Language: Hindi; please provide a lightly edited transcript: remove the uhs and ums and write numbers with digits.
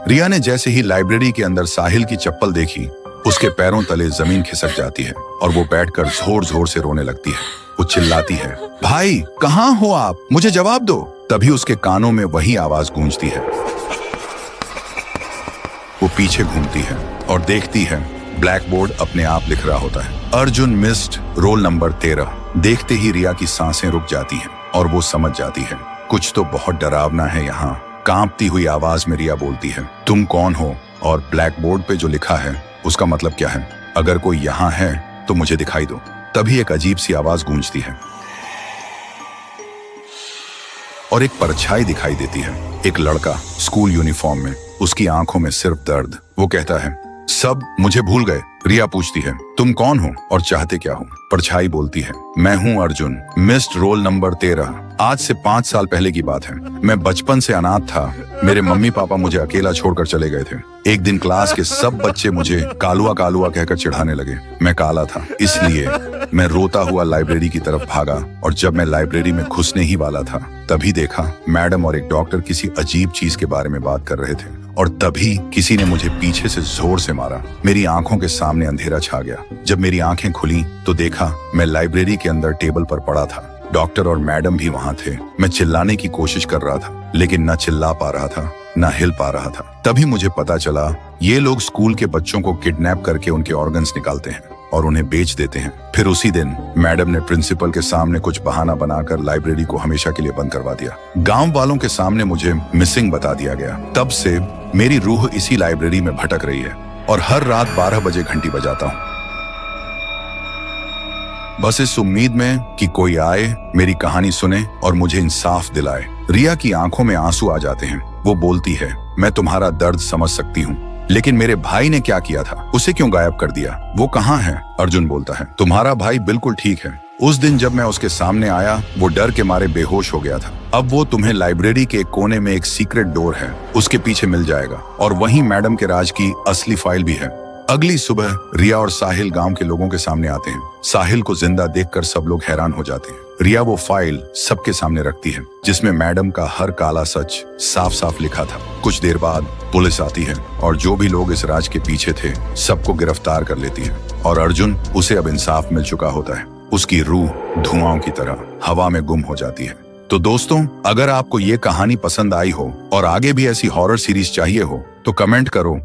रिया ने जैसे ही लाइब्रेरी के अंदर साहिल की चप्पल देखी, उसके पैरों तले जमीन खिसक जाती है और वो बैठकर जोर जोर से रोने लगती है। वो चिल्लाती है, भाई कहाँ हो आप, मुझे जवाब दो। तभी उसके कानों में वही आवाज गूंजती है। वो पीछे घूमती है और देखती है ब्लैक बोर्ड अपने आप लिख रहा होता है, अर्जुन मिस्ड रोल नंबर 13। देखते ही रिया की सांसें रुक जाती हैं और वो समझ जाती है कुछ तो बहुत डरावना है यहाँ। कांपती हुई आवाज में रिया बोलती है, तुम कौन हो और ब्लैक बोर्ड पे जो लिखा है उसका मतलब क्या है? अगर कोई यहाँ है तो मुझे दिखाई दो। तभी एक अजीब सी आवाज गूंजती है और एक परछाई दिखाई देती है। एक लड़का स्कूल यूनिफॉर्म में, उसकी आंखों में सिर्फ दर्द। वो कहता है, सब मुझे भूल गए। रिया पूछती है, तुम कौन हो और चाहते क्या हो? परछाई बोलती है, मैं हूँ अर्जुन, मिस्ड रोल नंबर 13। आज से 5 साल पहले की बात है। मैं बचपन से अनाथ था। मेरे मम्मी पापा मुझे अकेला छोड़कर चले गए थे। एक दिन क्लास के सब बच्चे मुझे कालुआ कालुआ कहकर चिढ़ाने लगे। मैं काला था, इसलिए मैं रोता हुआ लाइब्रेरी की तरफ भागा और जब मैं लाइब्रेरी में घुसने ही वाला था तभी देखा मैडम और एक डॉक्टर किसी अजीब चीज के बारे में बात कर रहे थे और तभी किसी ने मुझे पीछे से जोर से मारा। मेरी आंखों के सामने अंधेरा छा गया। जब मेरी आंखें खुली तो देखा मैं लाइब्रेरी के अंदर टेबल पर पड़ा था। डॉक्टर और मैडम भी वहां थे। मैं चिल्लाने की कोशिश कर रहा था लेकिन न चिल्ला पा रहा था न हिल पा रहा था। तभी मुझे पता चला ये लोग स्कूल के बच्चों को किडनैप करके उनके ऑर्गन्स निकालते हैं और उन्हें बेच देते हैं। फिर उसी दिन मैडम ने प्रिंसिपल के सामने कुछ बहाना बनाकर लाइब्रेरी को हमेशा के लिए बंद करवा दिया। गांव वालों के सामने मुझे मिसिंग बता दिया गया। तब से मेरी रूह इसी लाइब्रेरी में भटक रही है और हर रात 12 बजे घंटी बजाता हूँ, बस इस उम्मीद में कि कोई आए, मेरी कहानी सुने और मुझे इंसाफ दिलाए। रिया की आंखों में आंसू आ जाते हैं। वो बोलती है, मैं तुम्हारा दर्द समझ सकती हूँ, लेकिन मेरे भाई ने क्या किया था? उसे क्यों गायब कर दिया? वो कहाँ है? अर्जुन बोलता है, तुम्हारा भाई बिल्कुल ठीक है। उस दिन जब मैं उसके सामने आया वो डर के मारे बेहोश हो गया था। अब वो तुम्हें लाइब्रेरी के एक कोने में एक सीक्रेट डोर है, उसके पीछे मिल जाएगा और वहीं मैडम के राज की असली फाइल भी है। अगली सुबह रिया और साहिल गांव के लोगों के सामने आते हैं। साहिल को जिंदा देखकर सब लोग हैरान हो जाते हैं। रिया वो फाइल सबके सामने रखती है जिसमें मैडम का हर काला सच साफ साफ लिखा था। कुछ देर बाद पुलिस आती है और जो भी लोग इस राज के पीछे थे सबको गिरफ्तार कर लेती है और अर्जुन, उसे अब इंसाफ मिल चुका होता है। उसकी रूह धुआं की तरह हवा में गुम हो जाती है। तो दोस्तों, अगर आपको ये कहानी पसंद आई हो और आगे भी ऐसी हॉरर सीरीज चाहिए हो तो कमेंट करो